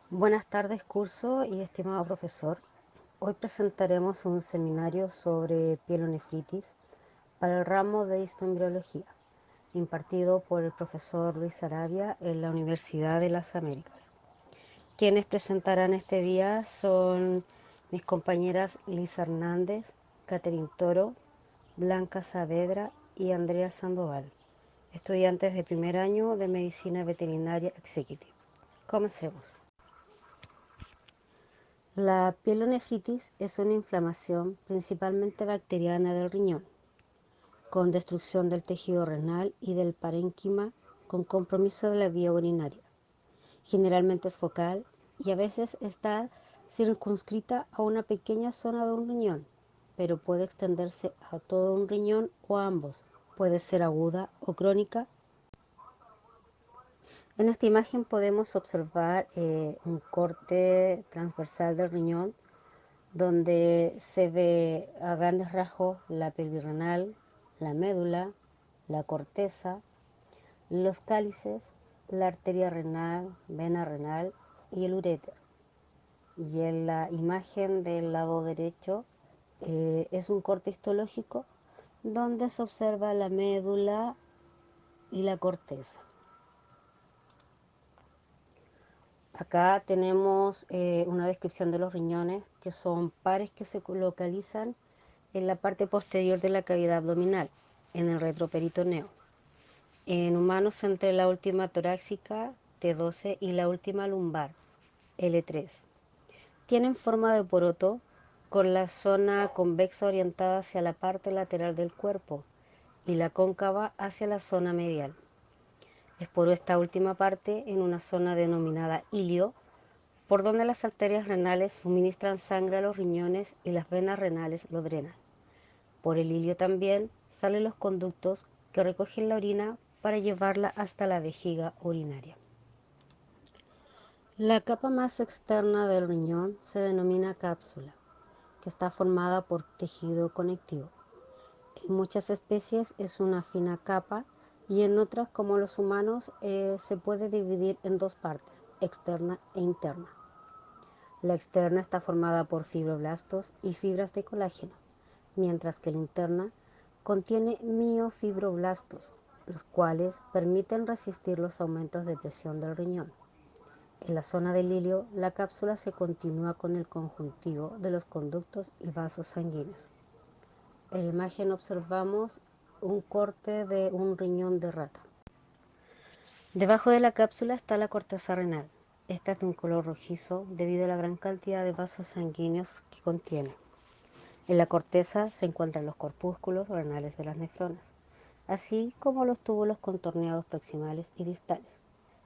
Buenas tardes, curso y estimado profesor. Hoy presentaremos un seminario sobre pielonefritis para el ramo de histoembriología, impartido por el profesor Luis Arabia en la Universidad de las Américas. Quienes presentarán este día son mis compañeras Lisa Hernández, Catherine Toro, Blanca Saavedra y Andrea Sandoval, estudiantes de primer año de Medicina Veterinaria Executive. Comencemos. La pielonefritis es una inflamación principalmente bacteriana del riñón, con destrucción del tejido renal y del parénquima con compromiso de la vía urinaria. Generalmente es focal y a veces está circunscrita a una pequeña zona de un riñón, pero puede extenderse a todo un riñón o a ambos. Puede ser aguda o crónica. En esta imagen podemos observar un corte transversal del riñón donde se ve a grandes rasgos la pelvis renal, la médula, la corteza, los cálices, la arteria renal, vena renal y el uréter. Y en la imagen del lado derecho es un corte histológico donde se observa la médula y la corteza. Acá tenemos una descripción de los riñones, que son pares que se localizan en la parte posterior de la cavidad abdominal, en el retroperitoneo. En humanos entre la última torácica, T12, y la última lumbar, L3. Tienen forma de poroto, con la zona convexa orientada hacia la parte lateral del cuerpo y la cóncava hacia la zona medial. Exporó esta última parte en una zona denominada ilio, por donde las arterias renales suministran sangre a los riñones y las venas renales lo drenan. Por el ilio también salen los conductos que recogen la orina para llevarla hasta la vejiga urinaria. La capa más externa del riñón se denomina cápsula, que está formada por tejido conectivo. En muchas especies es una fina capa y en otras, como los humanos, se puede dividir en dos partes, externa e interna. La externa está formada por fibroblastos y fibras de colágeno, mientras que la interna contiene miofibroblastos, los cuales permiten resistir los aumentos de presión del riñón. En la zona del ilio, la cápsula se continúa con el conjuntivo de los conductos y vasos sanguíneos. En la imagen observamos un corte de un riñón de rata. Debajo de la cápsula está la corteza renal. Esta es de un color rojizo debido a la gran cantidad de vasos sanguíneos que contiene. En la corteza se encuentran los corpúsculos renales de las nefronas, así como los túbulos contorneados proximales y distales,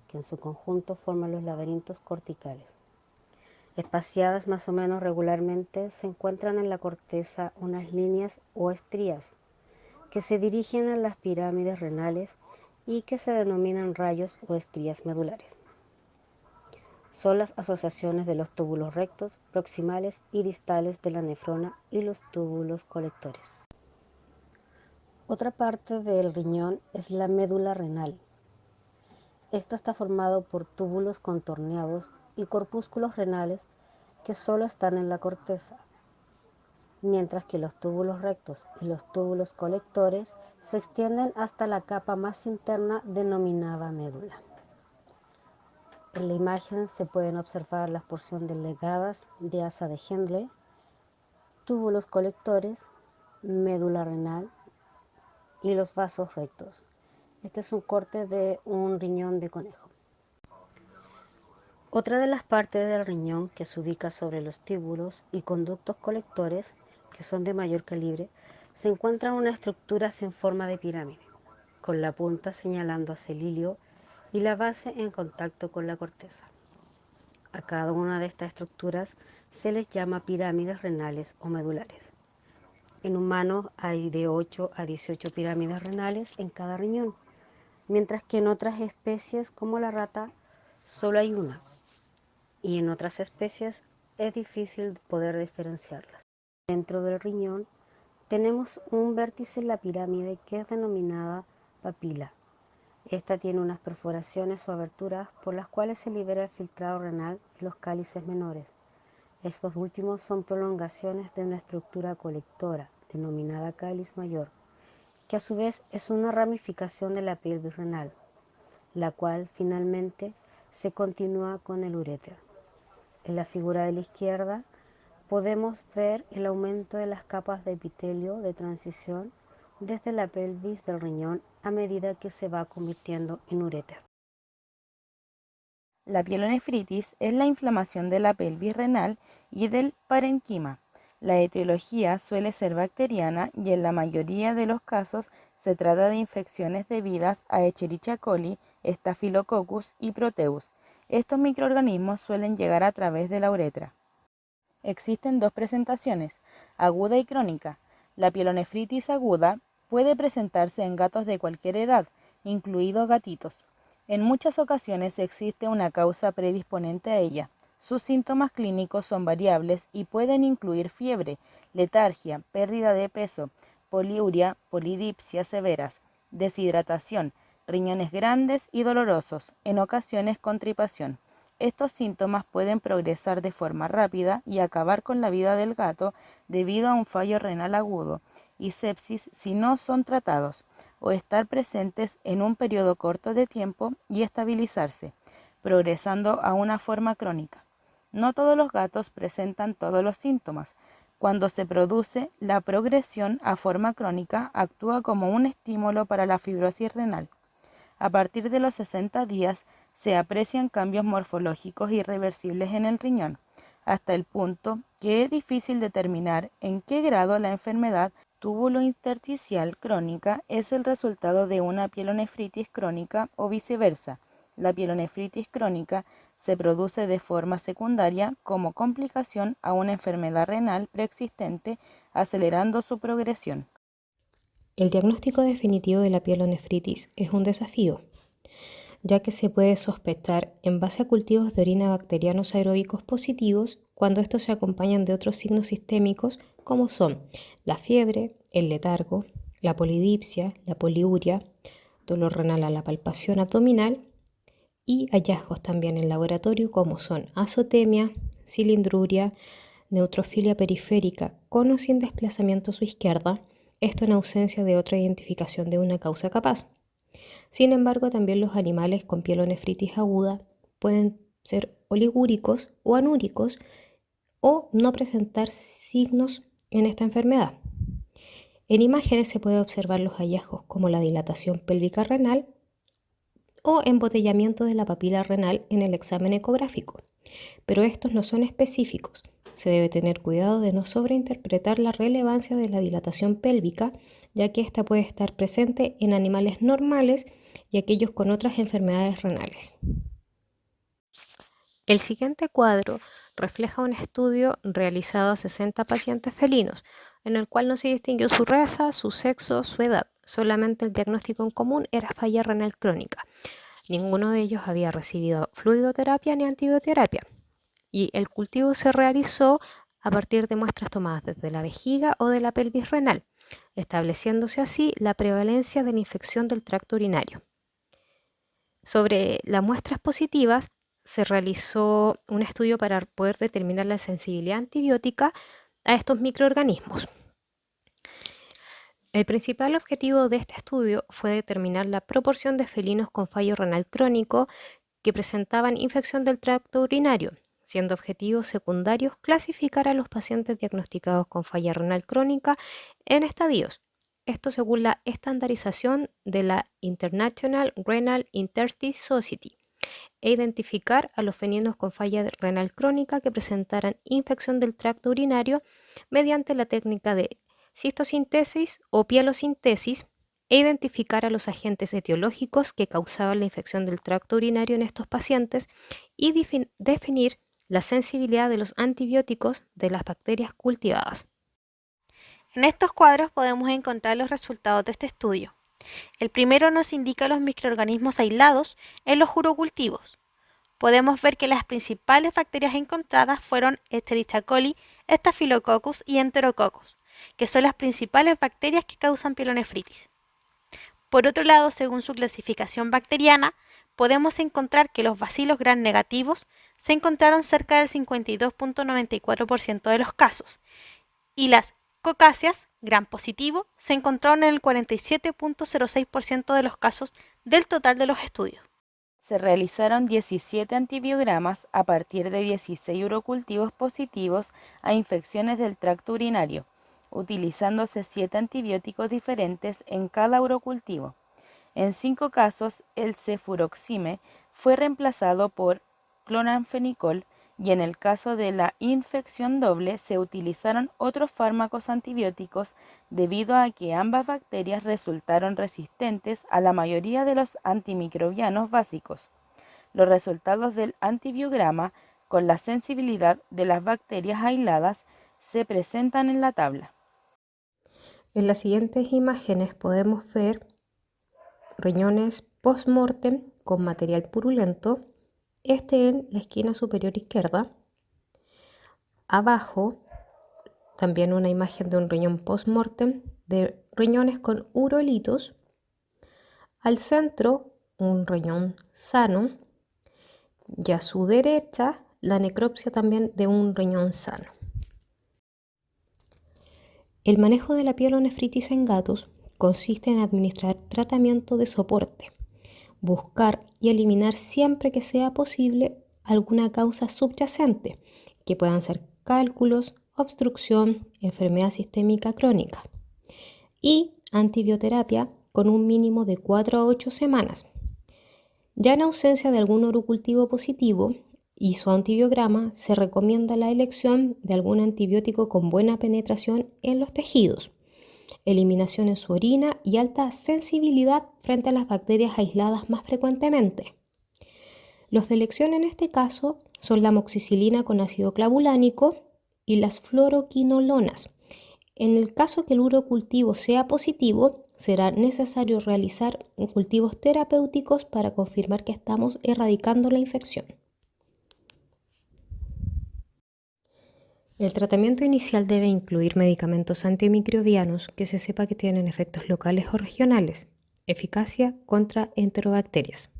que en su conjunto forman los laberintos corticales. Espaciadas más o menos regularmente se encuentran en la corteza unas líneas o estrías que se dirigen a las pirámides renales y que se denominan rayos o estrías medulares. Son las asociaciones de los túbulos rectos, proximales y distales de la nefrona y los túbulos colectores. Otra parte del riñón es la médula renal. Esta está formada por túbulos contorneados y corpúsculos renales que solo están en la corteza, mientras que los túbulos rectos y los túbulos colectores se extienden hasta la capa más interna denominada médula. En la imagen se pueden observar las porciones delgadas de asa de Hendle, túbulos colectores, médula renal y los vasos rectos. Este es un corte de un riñón de conejo. Otra de las partes del riñón que se ubica sobre los túbulos y conductos colectores, que son de mayor calibre, se encuentra una estructura en forma de pirámide, con la punta señalando hacia el ilio y la base en contacto con la corteza. A cada una de estas estructuras se les llama pirámides renales o medulares. En humanos hay de 8 a 18 pirámides renales en cada riñón, mientras que en otras especies como la rata solo hay una, y en otras especies es difícil poder diferenciarlas. Dentro del riñón tenemos un vértice en la pirámide que es denominada papila, Esta tiene unas perforaciones o aberturas por las cuales se libera el filtrado renal en los cálices menores. Estos últimos son prolongaciones de una estructura colectora, denominada cáliz mayor, que a su vez es una ramificación de la pelvis renal, la cual finalmente se continúa con el uréter. En la figura de la izquierda podemos ver el aumento de las capas de epitelio de transición desde la pelvis del riñón a medida que se va convirtiendo en uréter. La pielonefritis es la inflamación de la pelvis renal y del parenquima. La etiología suele ser bacteriana y en la mayoría de los casos se trata de infecciones debidas a Escherichia coli, Staphylococcus y Proteus. Estos microorganismos suelen llegar a través de la uretra. Existen dos presentaciones, aguda y crónica. La pielonefritis aguda puede presentarse en gatos de cualquier edad, incluidos gatitos. En muchas ocasiones existe una causa predisponente a ella. Sus síntomas clínicos son variables y pueden incluir fiebre, letargia, pérdida de peso, poliuria, polidipsia severas, deshidratación, riñones grandes y dolorosos, en ocasiones constipación. Estos síntomas pueden progresar de forma rápida y acabar con la vida del gato debido a un fallo renal agudo y sepsis si no son tratados, o estar presentes en un periodo corto de tiempo y estabilizarse, progresando a una forma crónica. No todos los gatos presentan todos los síntomas. Cuando se produce, la progresión a forma crónica actúa como un estímulo para la fibrosis renal. A partir de los 60 días se aprecian cambios morfológicos irreversibles en el riñón, hasta el punto que es difícil determinar en qué grado la enfermedad túbulo-intersticial crónica es el resultado de una pielonefritis crónica o viceversa. La pielonefritis crónica se produce de forma secundaria como complicación a una enfermedad renal preexistente, acelerando su progresión. El diagnóstico definitivo de la pielonefritis es un desafío, ya que se puede sospechar en base a cultivos de orina bacterianos aeróbicos positivos cuando estos se acompañan de otros signos sistémicos como son la fiebre, el letargo, la polidipsia, la poliuria, dolor renal a la palpación abdominal y hallazgos también en laboratorio como son azotemia, cilindruria, neutrofilia periférica con o sin desplazamiento a su izquierda, esto en ausencia de otra identificación de una causa capaz. Sin embargo, también los animales con pielonefritis aguda pueden ser oligúricos o anúricos o no presentar signos en esta enfermedad. En imágenes se puede observar los hallazgos como la dilatación pélvica renal o embotellamiento de la papila renal en el examen ecográfico, pero estos no son específicos. Se debe tener cuidado de no sobreinterpretar la relevancia de la dilatación pélvica, ya que ésta puede estar presente en animales normales y aquellos con otras enfermedades renales. El siguiente cuadro refleja un estudio realizado a 60 pacientes felinos, en el cual no se distinguió su raza, su sexo, su edad. Solamente el diagnóstico en común era falla renal crónica. Ninguno de ellos había recibido fluidoterapia ni antibioterapia. Y el cultivo se realizó a partir de muestras tomadas desde la vejiga o de la pelvis renal, estableciéndose así la prevalencia de la infección del tracto urinario. Sobre las muestras positivas, se realizó un estudio para poder determinar la sensibilidad antibiótica a estos microorganismos. El principal objetivo de este estudio fue determinar la proporción de felinos con fallo renal crónico que presentaban infección del tracto urinario, siendo objetivos secundarios clasificar a los pacientes diagnosticados con falla renal crónica en estadios. Esto según la estandarización de la International Renal Interstice Society, e identificar a los felinos con falla renal crónica que presentaran infección del tracto urinario mediante la técnica de cistosintesis o pielosíntesis e identificar a los agentes etiológicos que causaban la infección del tracto urinario en estos pacientes y definir la sensibilidad de los antibióticos de las bacterias cultivadas. En estos cuadros podemos encontrar los resultados de este estudio. El primero nos indica los microorganismos aislados en los urocultivos. Podemos ver que las principales bacterias encontradas fueron Escherichia coli, Staphylococcus y Enterococcus, que son las principales bacterias que causan pielonefritis. Por otro lado, según su clasificación bacteriana, podemos encontrar que los bacilos gram negativos se encontraron cerca del 52.94% de los casos y las cocáceas gram positivo se encontraron en el 47.06% de los casos del total de los estudios. Se realizaron 17 antibiogramas a partir de 16 urocultivos positivos a infecciones del tracto urinario, utilizándose 7 antibióticos diferentes en cada urocultivo. En 5 casos, el cefuroxime fue reemplazado por cloranfenicol y en el caso de la infección doble se utilizaron otros fármacos antibióticos debido a que ambas bacterias resultaron resistentes a la mayoría de los antimicrobianos básicos. Los resultados del antibiograma con la sensibilidad de las bacterias aisladas se presentan en la tabla. En las siguientes imágenes podemos ver riñones post-mortem con material purulento, en la esquina superior izquierda. Abajo, también una imagen de un riñón post-mortem de riñones con urolitos. Al centro, un riñón sano. Y a su derecha, la necropsia también de un riñón sano. El manejo de la pielonefritis en gatos consiste en administrar tratamiento de soporte, buscar y eliminar siempre que sea posible alguna causa subyacente, que puedan ser cálculos, obstrucción, enfermedad sistémica crónica, y antibioterapia con un mínimo de 4 a 8 semanas. Ya en ausencia de algún urocultivo positivo y su antibiograma, se recomienda la elección de algún antibiótico con buena penetración en los tejidos, eliminación en su orina y alta sensibilidad frente a las bacterias aisladas más frecuentemente. Los de elección en este caso son la amoxicilina con ácido clavulánico y las fluoroquinolonas. En el caso que el urocultivo sea positivo, será necesario realizar cultivos terapéuticos para confirmar que estamos erradicando la infección. El tratamiento inicial debe incluir medicamentos antimicrobianos que se sepa que tienen efectos locales o regionales, eficacia contra enterobacterias.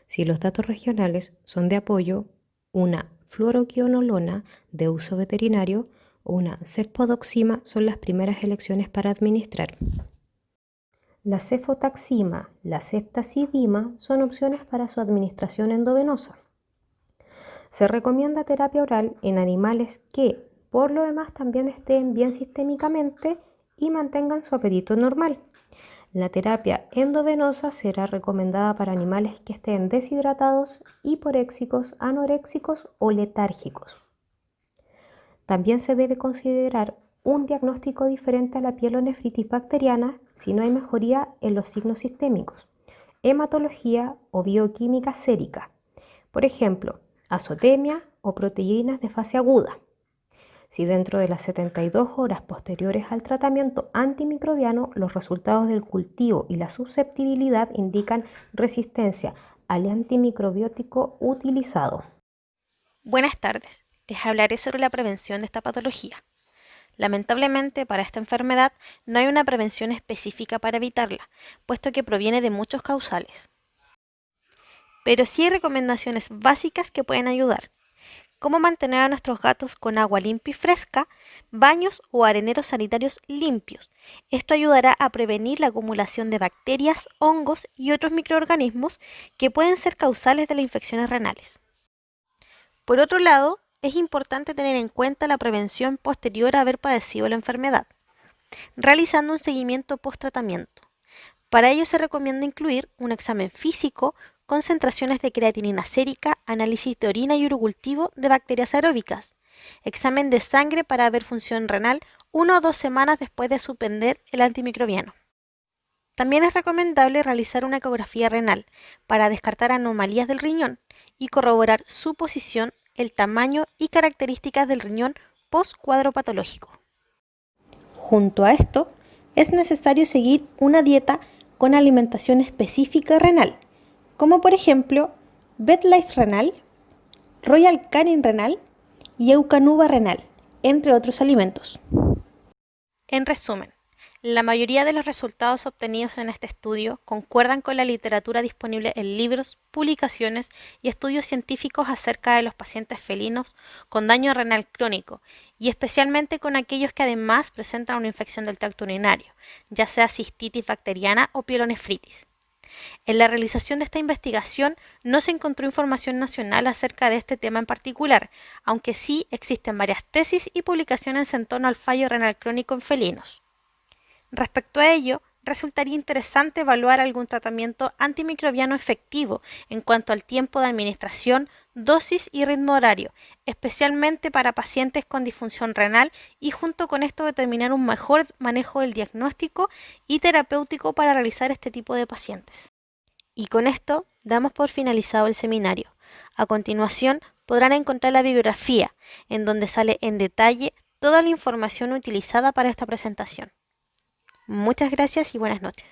Si los datos regionales son de apoyo, una fluoroquinolona de uso veterinario o una cefpodoxima son las primeras elecciones para administrar. La cefotaxima, la ceftazidima son opciones para su administración endovenosa. Se recomienda terapia oral en animales que, por lo demás, también estén bien sistémicamente y mantengan su apetito normal. La terapia endovenosa será recomendada para animales que estén deshidratados, hiporéxicos, anoréxicos o letárgicos. También se debe considerar un diagnóstico diferente a la pielonefritis bacteriana si no hay mejoría en los signos sistémicos, hematología o bioquímica sérica, por ejemplo, azotemia o proteínas de fase aguda. Si dentro de las 72 horas posteriores al tratamiento antimicrobiano los resultados del cultivo y la susceptibilidad indican resistencia al antimicrobiótico utilizado. Buenas tardes, les hablaré sobre la prevención de esta patología. Lamentablemente, para esta enfermedad no hay una prevención específica para evitarla, puesto que proviene de muchos causales. Pero sí hay recomendaciones básicas que pueden ayudar. Cómo mantener a nuestros gatos con agua limpia y fresca, baños o areneros sanitarios limpios. Esto ayudará a prevenir la acumulación de bacterias, hongos y otros microorganismos que pueden ser causales de las infecciones renales. Por otro lado, es importante tener en cuenta la prevención posterior a haber padecido la enfermedad, realizando un seguimiento post-tratamiento. Para ello se recomienda incluir un examen físico, concentraciones de creatinina sérica, análisis de orina y urocultivo de bacterias aeróbicas, examen de sangre para ver función renal 1 o 2 semanas después de suspender el antimicrobiano. También es recomendable realizar una ecografía renal para descartar anomalías del riñón y corroborar su posición, el tamaño y características del riñón post-cuadro patológico. Junto a esto, es necesario seguir una dieta con alimentación específica renal, como por ejemplo VetLife Renal, Royal Canin Renal y Eukanuba Renal, entre otros alimentos. En resumen, La mayoría de los resultados obtenidos en este estudio concuerdan con la literatura disponible en libros, publicaciones y estudios científicos acerca de los pacientes felinos con daño renal crónico, y especialmente con aquellos que además presentan una infección del tracto urinario, ya sea cistitis bacteriana o pielonefritis. En la realización de esta investigación no se encontró información nacional acerca de este tema en particular, aunque sí existen varias tesis y publicaciones en torno al fallo renal crónico en felinos. Respecto a ello, resultaría interesante evaluar algún tratamiento antimicrobiano efectivo en cuanto al tiempo de administración, dosis y ritmo horario, especialmente para pacientes con disfunción renal, y junto con esto determinar un mejor manejo del diagnóstico y terapéutico para realizar este tipo de pacientes. Y con esto damos por finalizado el seminario. A continuación podrán encontrar la bibliografía, en donde sale en detalle toda la información utilizada para esta presentación. Muchas gracias y buenas noches.